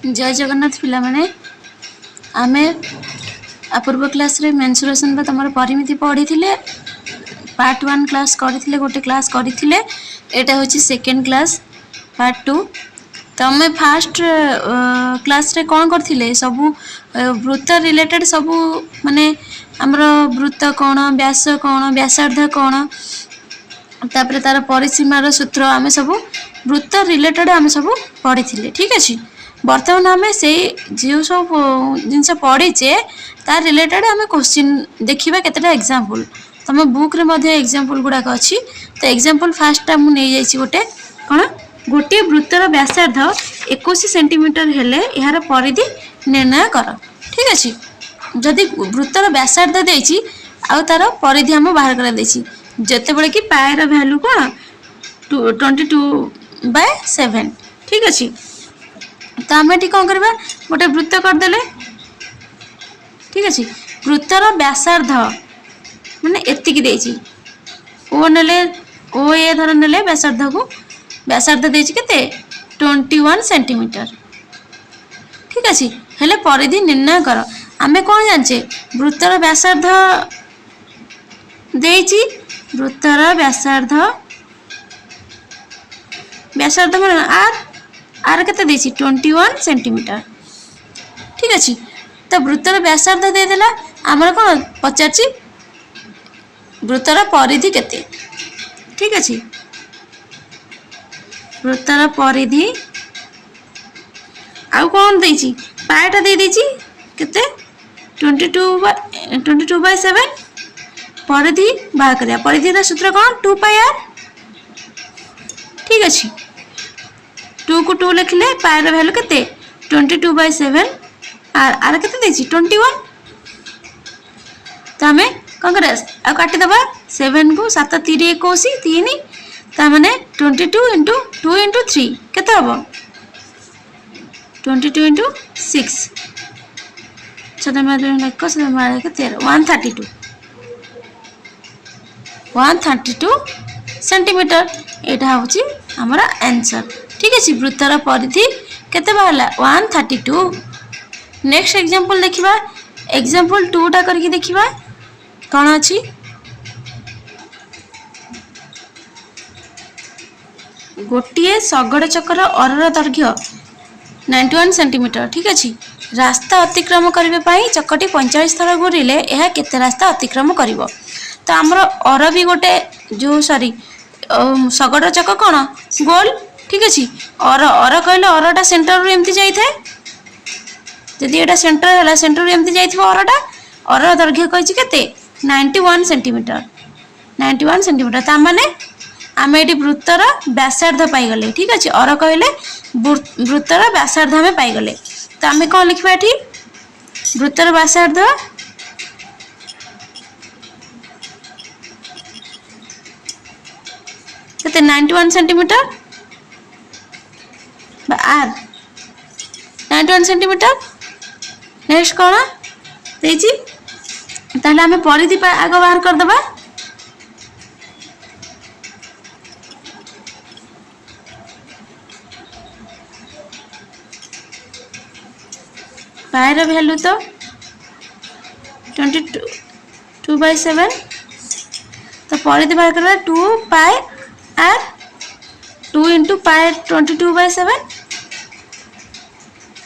जय जगन्नाथ पिला माने आमे पूर्व क्लास रे मेंसुरेशन बा तमर परिमिति पढ़ी थिले पार्ट 1 क्लास करथिले गोटे क्लास करथिले एटा होची सेकंड क्लास पार्ट 2 तमे फास्ट क्लास रे कोन करथिले सब वृत्त रिलेटेड सब माने हमरो वृत्त कोन व्यासार्ध कोन तापर तार परिसीमार सूत्र आमे सब वृत्त रिलेटेड आमे सब पढ़ी थिले ठीक अछि। बर्तमान आमे से जो सब जिनस पढ़ीचे तार रिलेटेड आमे क्वेश्चन देखिबा केतेटा एग्जांपल तमे बुक रे मध्ये एग्जांपल गुडा अछि। तो एग्जांपल फास्ट मु नै जाइछि कोन गोटे वृत्तर व्यासार्ध 21 सेंटीमीटर हेले यार परिधि निर्णय कर ठीक अछि। जदि वृत्तर व्यासार्ध देछि आ तार परिधि हम बाहर कर देछि जते बळे कि पाय र वैल्यू कोन 22/7 ठीक अछि। तो आम ये कौन करवा गोटे वृत्त करदे ठीक अच्छे वृत्तर व्यासार्ध माने एतिकी देछि ओ नेले ओ ए धर नेले व्यासार्ध को व्यासार्ध देछि केते 21 सेंटीमीटर ठीक अच्छे हेले परिधि निर्णय कर आमे कौन जानचे वृत्तर व्यासार्ध देछि वृत्तर व्यासार्ध व्यासार्ध माने आर केते देछि 21 सेंटीमीटर ठीक अछि। तो वृत्तर व्यासार्ध दे देला हमर कोन पचाची वृत्तर परिधि केते ठीक अछि। वृत्तर परिधि आ कोन देछि पायटा दे देछि केते 22/7 परिधि बाहर करिया परिधि रा सूत्र कोन 2πr ठीक अछि। 2 को 2 लिखले पाय र वैल्यू केते 22/7 आर केते देछि 21 त हमें कोन करे आ काटी दबा 7 को 7 3 21 3 त माने 22 * 2 * 3 केते हबो 22 * 6 7 मारे 21 7 मारे केते 132 सेंटीमीटर एटा होची हमरा आंसर ठीक अछि। वृत्तर परिधि केते बाहला 132। नेक्स्ट एग्जांपल देखिबा एग्जांपल 2 टा करके देखिबा कोन अछि गोटिए सगड़ चक्र अरर दैर्घ्य 91 सेंटीमीटर ठीक अछि। रास्ता अतिक्रम करबे पई चक्कटी 45 थर घुरिले एहा केते रास्ता अतिक्रम करिवो तो हमर अर भी गोटे जो सॉरी सगड़ चक्र कोन गोल ठीक अछि। अर कहले अरटा सेंटर रो एम्ति जाई थाए जदि एटा सेंटर हला सेंटर रो एम्ति जाई थबो अरटा अर दैर्घ्य कहछि केते 91 सेंटीमीटर 91 सेंटीमीटर ता माने आमे एटी वृत्तर व्यासार्ध पाई गले ठीक अछि। अर कहले वृत्तर व्यासार्ध हमें पाई गले तो आमे कोन लिखबा एटी वृत्तर व्यासार्ध केते 91 सेंटीमीटर आर 91 सेंटीमीटर नेक्स्ट कोन देछि ताले हमें परिधि आगो बाहर कर दबा पायर वैल्यू तो 22/7 तो परिधि बाहर करबा 2πr 2 * π 22/7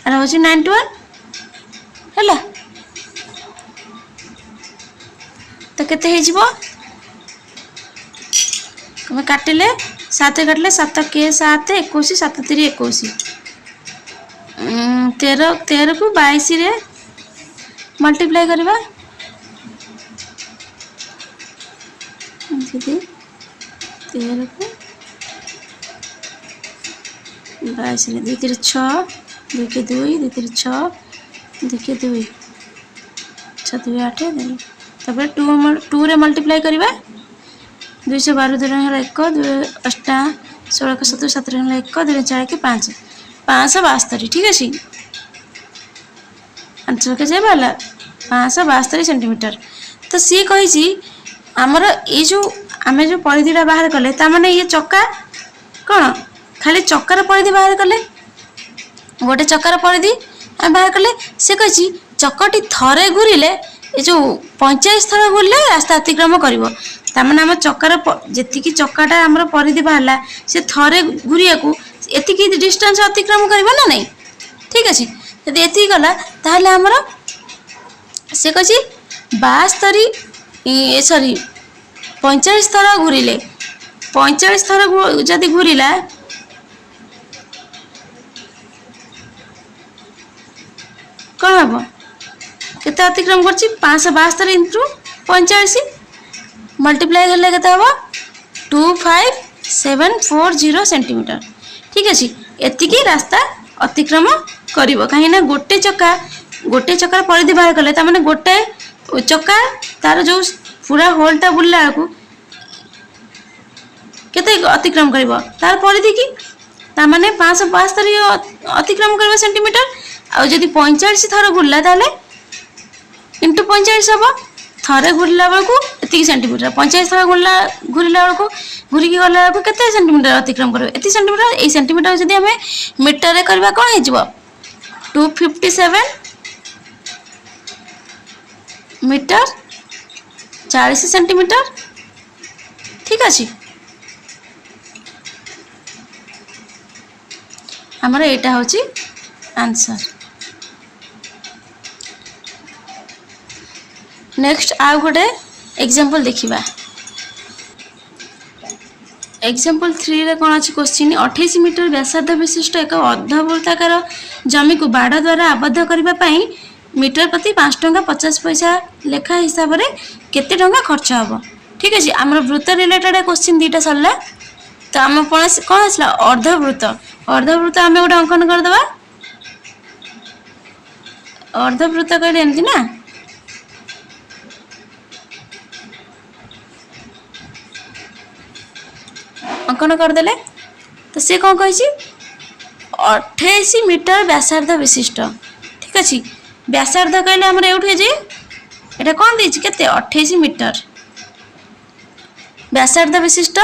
आर होची 91 हैला तो केते हे जिवो हम काटिले 7 काटले 7 के 7 21 7 3 21 13 को 22 रे मल्टीप्लाई करबा जदी 13 को 22 रे 2 3 6 2 के 2 2 3 6 2 के 2 6 2 8 तब 2 रे मल्टीप्लाई करबा 212 2 हला 1 2 8 16 के 7 7 हला 1 2 4 के 5 572 ठीक अछि। आंसर के जे वाला 572 सेंटीमीटर तो सी कहि छी हमर ए जो आमे जो परिधिटा बाहर कले ता माने ये चक्का कोन खाली चक्कर परिधि बाहर कले गोटे चक्कर परिधि आम बाहर कले से कही चकटी थरे घूरिले ये जो 45 थर घूरिले रास्ता अतिक्रम कर आम चक्कर जी चक्काटा आम परिधि बाहर से थरे घूरिया एति डिस्टेंस अतिक्रम कर ना नहीं ठीक अच्छे जदि ये गला ताहले आमर से कही 72 सॉरी 45 थर घूरिले 45 थर जदि घूरिला कौन हम केते अतिक्रम कर 572 इंटू 45 मल्टीप्लाई कले केते हम 25740 सेंटीमीटर ठीक अच्छे एतिकी रास्ता अतिक्रम करिवो कहीं ना गोटे चक्कर परिधि बाहर कले तार माने गोटे चक्का तार जो पूरा होलटा बुलला को केते अतिक्रम करिवो तार परिधि की तार माने 572 अतिक्रम करिवो सेंटीमीटर आ जदि 45 थर घूरला ताले इंटू 45 हम थरे घूरला बेलू एति सेंटीमीटर 45 थर घूरला बेलू घूरिकी गला बेलू केते सेंटीमीटर अतिक्रम कर एति सेंटीमीटर ए सेंटीमीटर जदि हमें मीटर रे करबा कोन हेजिवो 257 मीटर 40 सेंटीमीटर ठीक अच्छे हमर एटा होची आंसर। नेक्स्ट आउ गोटे एग्जांपल देखिबा एग्जांपल 3 रे कोन अछि क्वेश्चन 28 मीटर व्यासार्ध विशिष्ट एक अर्धवृत्ताकार जमी को बाड़ द्वारा आबद्ध करबा पई मीटर प्रति 5 टंका 50 पैसा लेखा हिसाब रे केते टंका खर्च हबो ठीक अछि हमर वृत्त रिलेटेड क्वेश्चन दीटा सरला तो आम कोन आसला अर्धवृत्त आम गोटे अंकन कर दबा अर्धवृत्त कहले एमती ना अंकन करदेले तो सी कौन कही 28 मीटर व्यासार्ध विशिष्ट ठीक अच्छे व्यासार्ध कहले आम ये कौन देती केते 28 मीटर व्यासार्ध विशिष्ट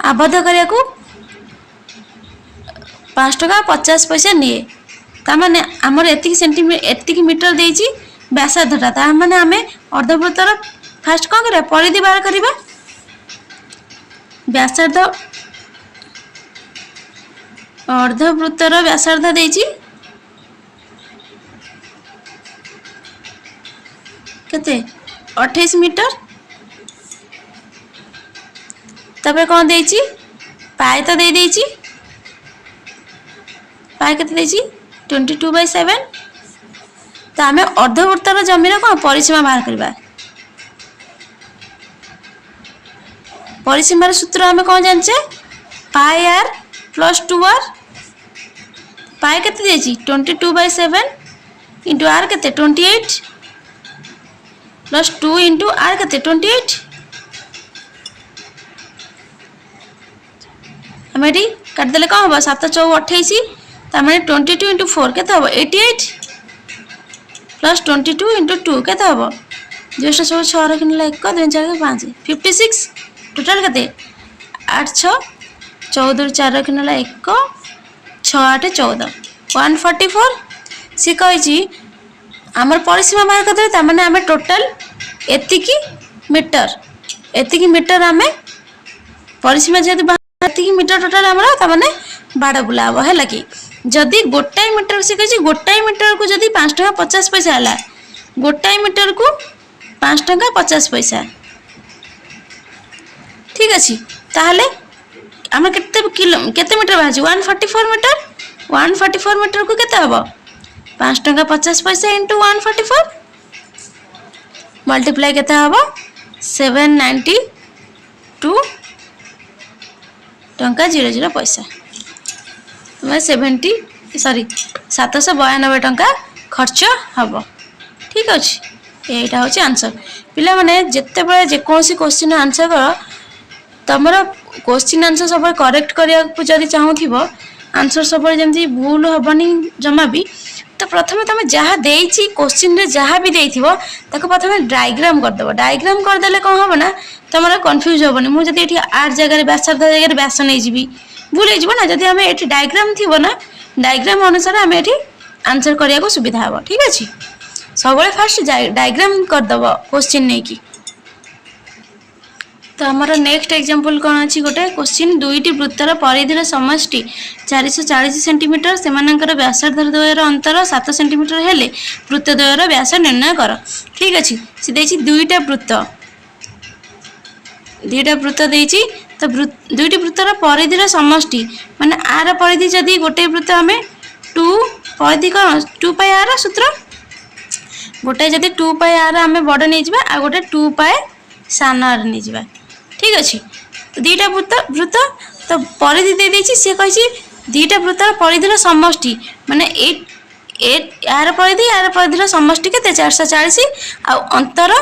आबद्ध करने को 5 टका 50 पैसा निए तार आमर एतिक मीटर देती व्यासार्धटा तार माने आम अर्धवृत्तर फास्ट कौन करा परिधि बाहर करवा व्यासार्ध अर्धवृत्तर व्यासार्ध देती केते 28 मीटर तबे कौन देची पाए तो दे देची पाए केते देची 22/7 तो आम अर्धवृत्तर जमीन कौन परिसीमा बाहर करवा परिसीमार सूत्र आम कौन जाने पाए आर प्लस 2r पाए केते देची 22/7 इंटू आर केते 28 प्लस 2 इंटू आर केते 28 हमें काटदेले कौन हम 7 4 28 तार 22 इंटू 4 केते हम 88 प्लस 22 इंटू 2 केते हम ज्येष्ठ सब 6 रखने 1 2 4 5 56 टोटाल केते 8 6 14 4 रखने 1 6 8 14 144 सी कही आमर परिसीमा बाहर करदे तार माने आमे टोटल एतिकी मीटर आमे परिसीमा जेतु एतिकी मीटर टोटल आमर तार माने बाड़ बुला हबो हैला कि जदि गोटाई मीटर से कही गोटाई मीटर को जदि 5 टका 50 पैसा है गोटाई मीटर को 5 टका 50 पैसा ठीक अच्छे ताहले आम केते मीटर बाहर 144 मीटर 144 मीटर को केते हबो 5 टका 50 पैसा इंटू 144 मल्टीप्लाई केते हबो 792 टंका 00 पैसा 792 टंका खर्च हबो ठीक अच्छे यहीटा हूँ आंसर पिला माने जिते बड़े जेकोसी क्वेश्चन आंसर कर तुम क्वेश्चन आंसर सब करेक्ट करने जदि चाहूब आंसर सब जमी भूल हेनी जमा भी तो प्रथम तुम जहाँ देती क्वेश्चन रे जहाँ भी देथिबो ताको प्रथम डायग्राम करदेव डायग्राम करदेले कौन हम ना तुम कन्फ्यूज हेनी मुझे ये 8 जगह व्यासार्ध जगह व्यास नहीं जी भूल हो ना जदि आम ये डायग्राम थी ना डायग्राम अनुसार आम ये आंसर करने को सुविधा हे ठीक अच्छे सब फास्ट डायग्राम करदेव क्वेश्चन नहीं कि तो आमर नेक्स्ट एग्जांपल कौन अच्छी गोटे क्वेश्चन दुईटी वृत्तर परिधिर समष्टि 440 सेंटीमीटर से व्यासार्ध द्वयर अंतर 7 सेंटीमीटर हेले वृत्त द्वयर व्यास निर्णय कर ठीक अच्छे सी देछि दुईटा वृत्त देछि तो दुईटी वृत्तर परिधिर समष्टि माने आर परिधि जदि गोटे वृत्त आम 2 परिधि कौन 2 पाई आर सूत्र गोटे जदि 2 पाई आर आम बड़ नहीं जावा आ गोटे 2 पाई सान आर नहीं जावा ठीक अच्छे तो दुईटा वृत्त तो परिधि दे देछि सी कहि दुईटा वृत्तर परिधिर समष्टि माने यार परिधिर समष्टि के 440 आ अंतर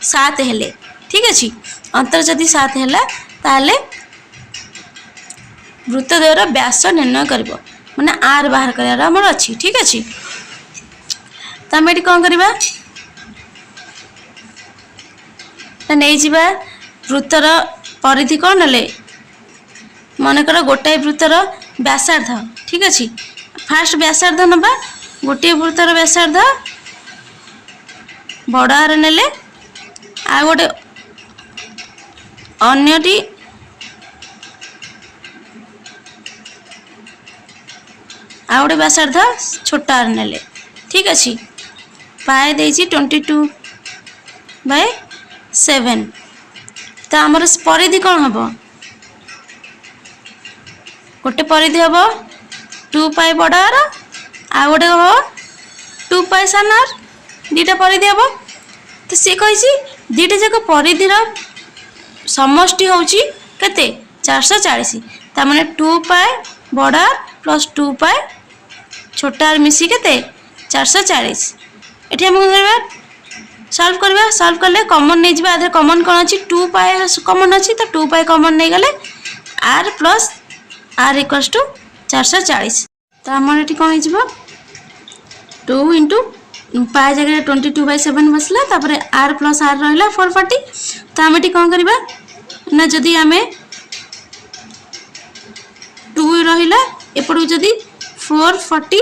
7 हेले ठीक अच्छे अंतर जदि 7 है ताले वृत्त द्वारा व्यास निर्णय कर माने आर बाहर कर अच्छी ठीक अच्छे तो आम ये कौन करवा नहीं जा वृत्तर परिधि कौन हेले मनकर गोटाए वृत्तर व्यासार्ध ठीक अच्छे फास्ट व्यासार्ध नवा गोटे वृत्तर व्यासार्ध बड़ आर नेले आ गोटे अन्यटी आ गोटे व्यासार्ध छोट आर नेले ठीक अच्छे पाए देछि 22/7 तो आमर परिधि कौन हम गोटे परिधि हम 2 पाई बड़ आर आ गोटे हम 2 पाई सान आर दीटा परिधि हम तो सी कही दीटा जाक परिधिर समष्टि होची केते 440 तार 2 पाई बड़ आर प्लस 2 पाई छोट आर मिसी केते 440 एठी हम सॉल्व कले कॉमन नहीं जावा आधे कॉमन कौन अच्छी 2 पाई कॉमन अच्छी तो 2 पाई कॉमन नहीं गले r plus r equals to 440 तो आमर ये कौन हो 2 इंटू पाई जगह 22/7 बसला तापर आर प्लस आर रहा 440 तो आम ये कौन करवा ना जदि आम 2 रहा एपटू जदि 440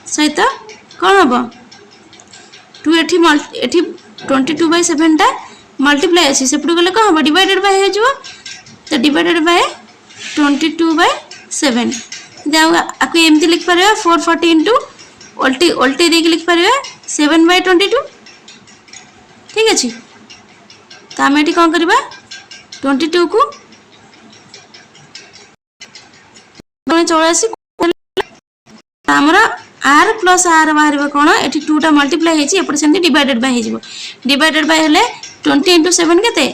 सहित कौन हम 2 एठी 22/7 टा मल्टीप्लाई अच्छी सेपटू गले कौन हम डिवाइडेड बाय हो तो डिवाइडेड बाय 22/7 आपको एमती लिखिपर 440 इंटू उल्टे देख लिखिपर 7/22 ठीक अच्छे तो आम ये कौन करवा 22 को 84 आमर आर प्लस आर बाहर कौन ये 2 टा मल्टीप्लाई होपटे से divided by divided by 20 into 7 के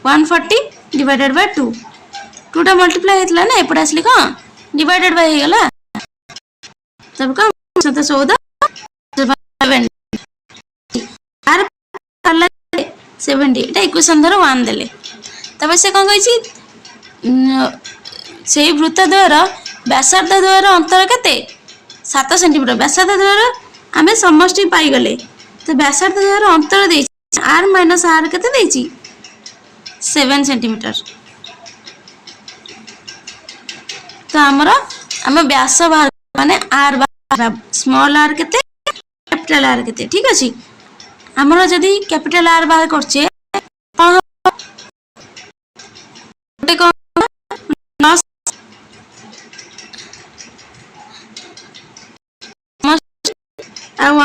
140 डिवाइडेड बाय 2 2 टा मल्टीप्लाई होता ना एपटे आसली कौन डिवाइडेड बाय होगला तब कौन 14 आर 70 एटा इक्वेशन धर 1 देले तब से कौन कही से वृत्त द्वारा व्यासार्ध द्वारा अंतर के 7 सेंटीमीटर व्यासार्ध द्वारा आम समष्टि पाईगले तो व्यासार्ध द्वारा अंतर दे आर माइनस आर के 7 सेंटीमीटर तो आमर आम व्यास बाहर माने आर स्मॉल आर के कैपिटल आर के ठीक अच्छे आमर जदि कैपिटल आर बाहर करछे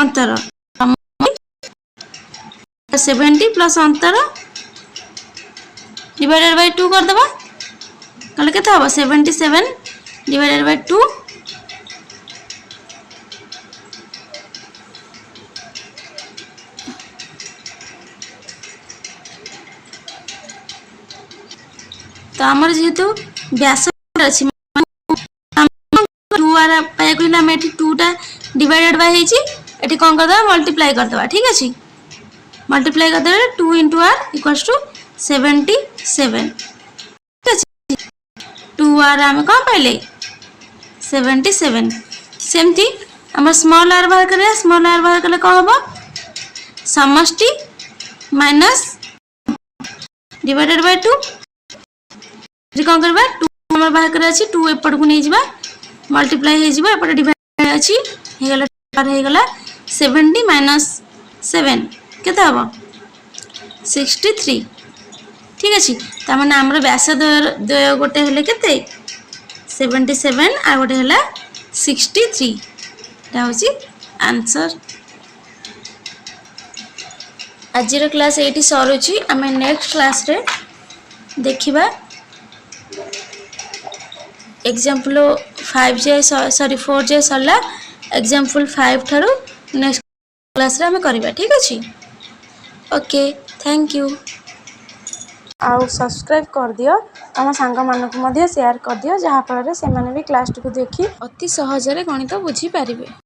अंतर 70 प्लस अंतर डिवाइडेड बाय 2 कर दबा कल केते हबो 77 डिवाइडेड बाय 2 तो आमर जेहेतु व्यास अछि 2 आर पाया कहले हम एठी 2 टा डिवाइडेड बाय हेची एठी कोन कर दबा मल्टीप्लाई कर दबा ठीक अछि मल्टीप्लाई कर दबा 2 इंटू आर इक्वल्स टू 77 ठीक अछि 2 आर हम कोन पाइले 77 सेमती हम स्मॉल आर बाहर करे स्मॉल आर बाहर कले कोन हबो समष्टि माइनस डिवाइडेड बाय 2 जे कोन करबा 2 हमर बाहर करे अछि 2 एपट को नै जिबा मल्टीप्लाई हो एपटे डिवाइड अच्छी होगला 70 माइनस 7 केते हम 63 ठीक अच्छे तार आमर व्यासद्वय गोटे हेले केते 77 आ गोटे है 63 हूँ आंसर। आज क्लास ये सरुची आम नेक्स्ट क्लास रे देखिबा एग्जाम्पल 5 जाए सॉरी 4 जाए सरला एग्जाम्पल 5 ठारू नेक्स्ट क्लास रे हमें करबा ठीक अच्छे ओके थैंक यू। आउ सब्सक्राइब कर दियो तम सांग मानक मध्य शेयर कर दियो जहाँ फल से भी क्लास टी को देखी अति सहजरे गणित बुझी पारिबे।